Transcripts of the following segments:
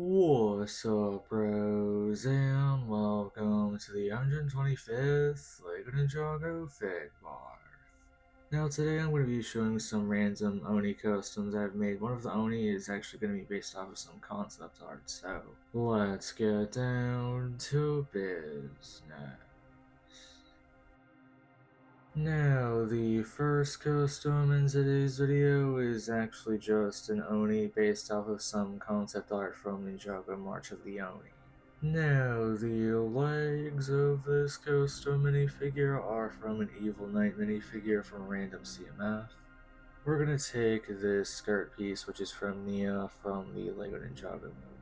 What's up, bros, and welcome to the 125th LEGO Ninjago Figbarf. Now, today I'm going to be showing some random Oni customs I've made. One of the Oni is actually going to be based off of some concept art, so let's get down to business. Now, the first custom in today's video is actually just an Oni based off of some concept art from Ninjago March of the Oni. Now, the legs of this custom minifigure are from an Evil Knight minifigure from random CMF. We're gonna take this skirt piece, which is from Nia from the LEGO Ninjago movie.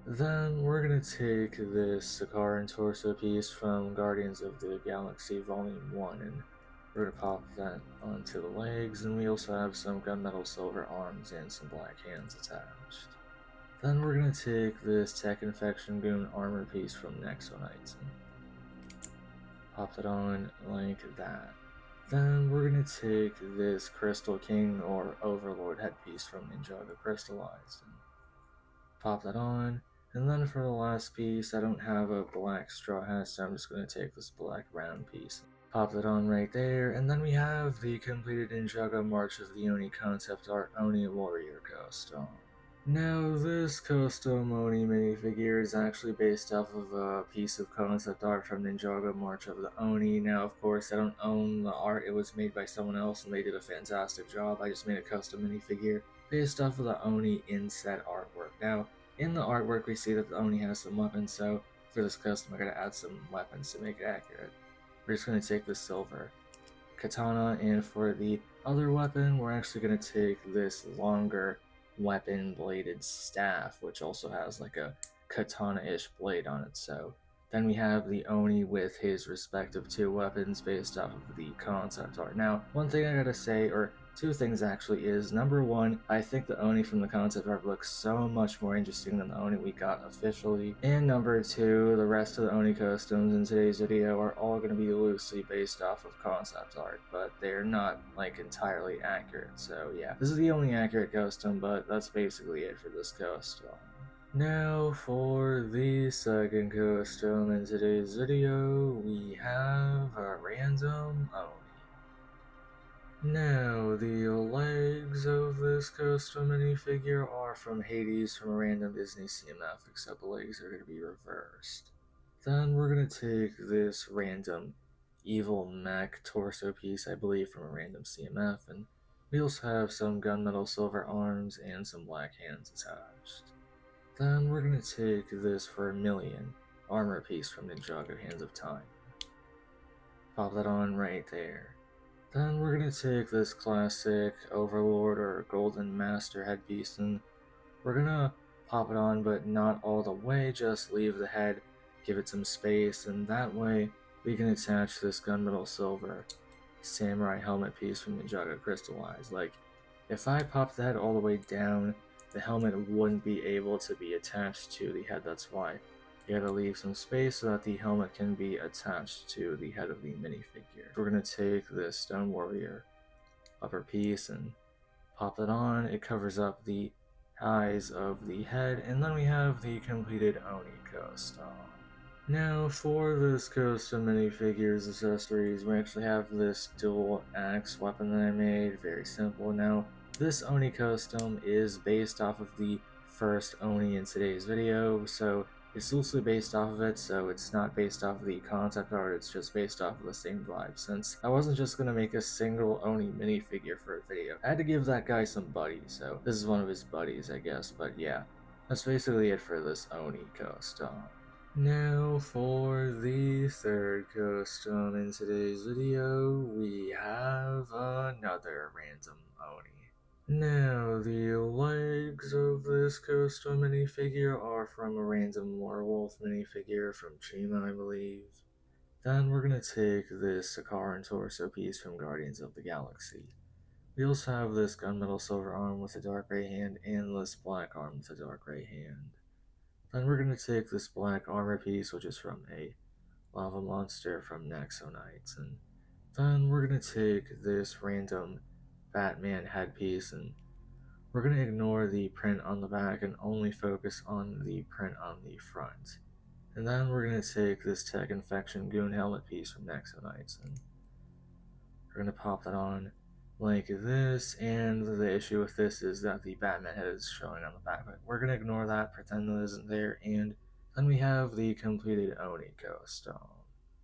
Then we're gonna take this Sakar and torso piece from Guardians of the Galaxy Volume 1 and we're gonna pop that onto the legs, and we also have some gunmetal silver arms and some black hands attached. Then we're gonna take this Tech Infection Goon armor piece from Nexonites and pop it on like that. Then we're gonna take this Crystal King or Overlord headpiece from Ninjago Crystallized and pop that on. And then for the last piece, I don't have a black straw hat, so I'm just going to take this black round piece. Pop that on right there, and then we have the completed Ninjago March of the Oni concept art Oni Warrior custom. Now, this custom Oni minifigure is actually based off of a piece of concept art from Ninjago March of the Oni. Now, of course, I don't own the art, it was made by someone else and they did a fantastic job. I just made a custom minifigure based off of the Oni inset artwork. Now, in the artwork, we see that the Oni has some weapons, so for this custom, I gotta add some weapons to make it accurate. We're just gonna take the silver katana, and for the other weapon, we're actually gonna take this longer weapon bladed staff, which also has like a katana-ish blade on it. So then we have the Oni with his respective two weapons based off of the concept art. Now, one thing I gotta say, or two things actually, is number one, I think the Oni from the concept art looks so much more interesting than the Oni we got officially. And number two, the rest of the Oni customs in today's video are all going to be loosely based off of concept art, but they're not like entirely accurate. So yeah, this is the only accurate custom, but that's basically it for this custom. Now for the second custom in today's video, we have a random Oni. Now, the legs of this custom minifigure are from Hades from a random Disney CMF, except the legs are going to be reversed. Then we're going to take this random evil mech torso piece, I believe, from a random CMF, and we also have some gunmetal silver arms and some black hands attached. Then we're going to take this Vermilion armor piece from Ninjago Hands of Time. Pop that on right there. Then we're going to take this classic Overlord or Golden Master headpiece and we're going to pop it on, but not all the way, just leave the head, give it some space, and that way we can attach this gunmetal silver samurai helmet piece from Ninjago Crystallized. Like, if I pop the head all the way down, the helmet wouldn't be able to be attached to the head. That's why you gotta leave some space so that the helmet can be attached to the head of the minifigure. We're gonna take this Stone Warrior upper piece and pop it on. It covers up the eyes of the head, and then we have the completed Oni custom. Now for this custom minifigure's accessories, we actually have this dual axe weapon that I made, very simple. Now this Oni custom is based off of the first Oni in today's video, so it's loosely based off of it, so it's not based off of the concept art, it's just based off of the same vibe, since I wasn't just going to make a single Oni minifigure for a video. I had to give that guy some buddies, so this is one of his buddies, I guess, but yeah, that's basically it for this Oni custom. Now for the third custom in today's video, we have another random Oni. Now, the legs of this custom minifigure are from a random werewolf minifigure from Chima, I believe. Then we're going to take this Sakar and torso piece from Guardians of the Galaxy. We also have this gunmetal silver arm with a dark gray hand and this black arm with a dark gray hand. Then we're going to take this black armor piece, which is from a lava monster from Nexonites. And then we're going to take this random Batman headpiece and we're going to ignore the print on the back and only focus on the print on the front. And then we're going to take this Tech Infection Goon helmet piece from Nexonites, and we're going to pop that on like this. And the issue with this is that the Batman head is showing on the back, but we're going to ignore that, pretend that isn't there, and then we have the completed Oni custom.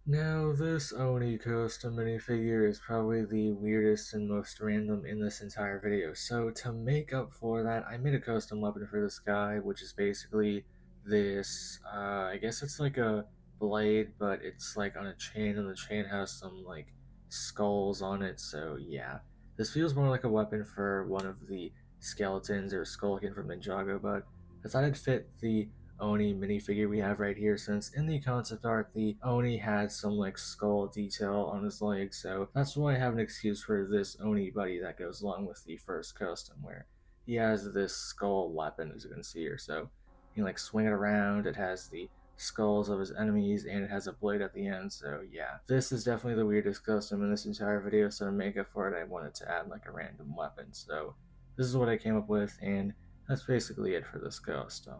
Now, this Oni custom minifigure is probably the weirdest and most random in this entire video, so to make up for that, I made a custom weapon for this guy, which is basically this, I guess it's like a blade, but it's like on a chain, and the chain has some like skulls on it, so yeah. This feels more like a weapon for one of the skeletons or Skullkin from Ninjago, but I thought it'd fit the Oni minifigure we have right here, since in the concept art the Oni had some like skull detail on his leg, so that's why I have an excuse for this Oni buddy that goes along with the first custom, where he has this skull weapon, as you can see here. So you can like swing it around, it has the skulls of his enemies, and it has a blade at the end. So yeah, this is definitely the weirdest custom in this entire video, so to make up for it I wanted to add like a random weapon. So this is what I came up with, and that's basically it for this custom.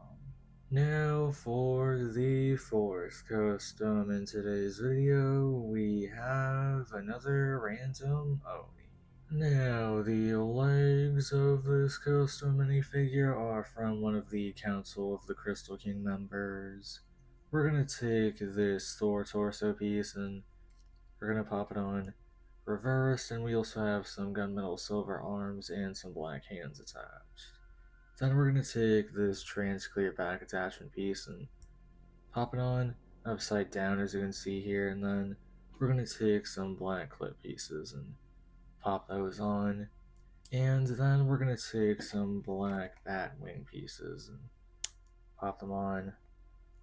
Now for the fourth custom in today's video, we have another random Oni. Now, the legs of this custom minifigure are from one of the Council of the Crystal King members. We're gonna take this Thor torso piece and we're gonna pop it on reverse, and we also have some gunmetal silver arms and some black hands attached. Then we're going to take this trans clear back attachment piece and pop it on upside down, as you can see here, and then we're going to take some black clip pieces and pop those on, and then we're going to take some black bat wing pieces and pop them on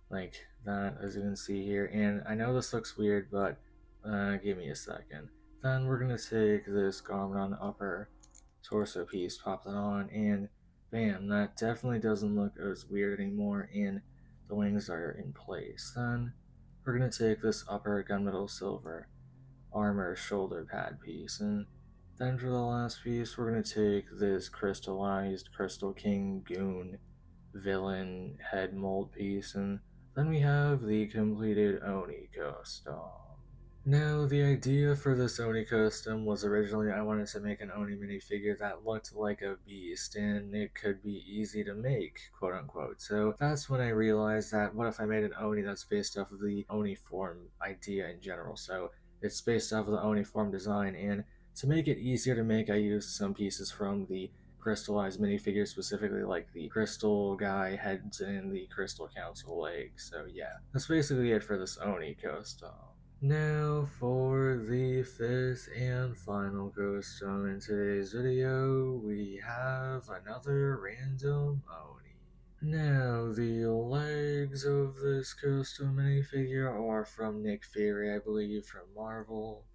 like that, as you can see here. And I know this looks weird, but give me a second. Then we're going to take this garment on upper torso piece, pop that on, and bam, that definitely doesn't look as weird anymore, and the wings are in place. Then we're going to take this upper gunmetal silver armor shoulder pad piece, and then for the last piece we're going to take this crystallized Crystal King Goon villain head mold piece, and then we have the completed Oni custom. Now, the idea for this Oni custom was originally I wanted to make an Oni minifigure that looked like a beast, and it could be easy to make, quote unquote. So that's when I realized that what if I made an Oni that's based off of the Oni form idea in general. So it's based off of the Oni form design, and to make it easier to make, I used some pieces from the crystallized minifigures, specifically like the crystal guy heads and the crystal council legs. So yeah, that's basically it for this Oni custom. Now for the fifth and final custom in today's video, we have another random Oni. Now, the legs of this custom minifigure are from Nick Fury, I believe, from Marvel.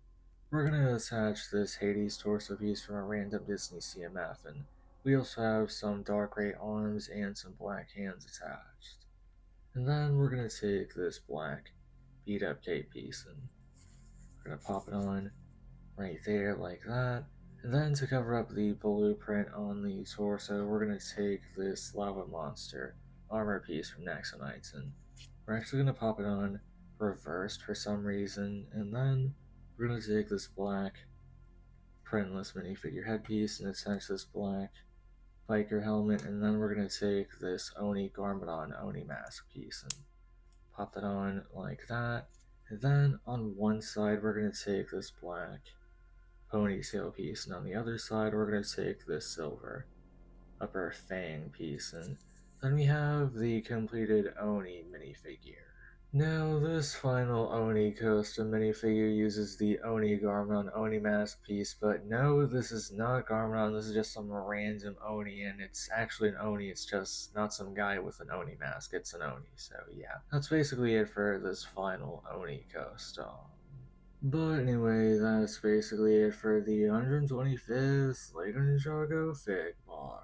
We're gonna attach this Hades torso piece from a random Disney CMF, and we also have some dark gray arms and some black hands attached. And then we're gonna take this black beat up cape piece and we're gonna pop it on right there like that. And then to cover up the blueprint on the torso, we're gonna take this lava monster armor piece from Nexonites, and we're actually gonna pop it on reversed for some reason. And then we're gonna take this black printless minifigure headpiece and attach this black biker helmet, and then we're gonna take this Oni Garmadon Oni mask piece and pop that on like that. And then on one side we're going to take this black ponytail piece, and on the other side we're going to take this silver upper fang piece, and then we have the completed Oni minifigure. Now, this final Oni custom minifigure uses the Oni Garmadon Oni mask piece, but no, this is not Garmadon, this is just some random Oni, and it's actually an Oni, it's just not some guy with an Oni mask, it's an Oni, so yeah. That's basically it for this final Oni custom. But anyway, that's basically it for the 125th LEGO Ninjago Figbarf.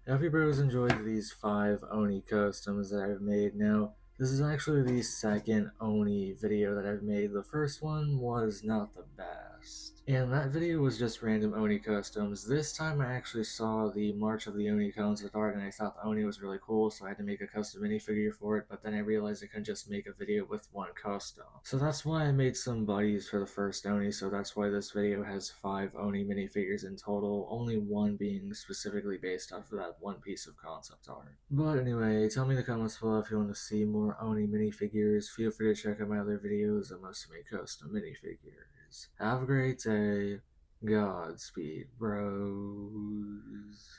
I hope you bros enjoyed these 5 Oni customs that I've made. Now, this is actually the second Oni video that I've made. The first one was not the best. past. And that video was just random Oni customs. This time I actually saw the March of the Oni concept art and I thought the Oni was really cool, so I had to make a custom minifigure for it, but then I realized I couldn't just make a video with one custom. So that's why I made some buddies for the first Oni, so that's why this video has 5 Oni minifigures in total, only one being specifically based off of that one piece of concept art. But anyway, tell me in the comments below if you want to see more Oni minifigures. Feel free to check out my other videos. I mostly make custom minifigures. Have a great day. Godspeed, bros.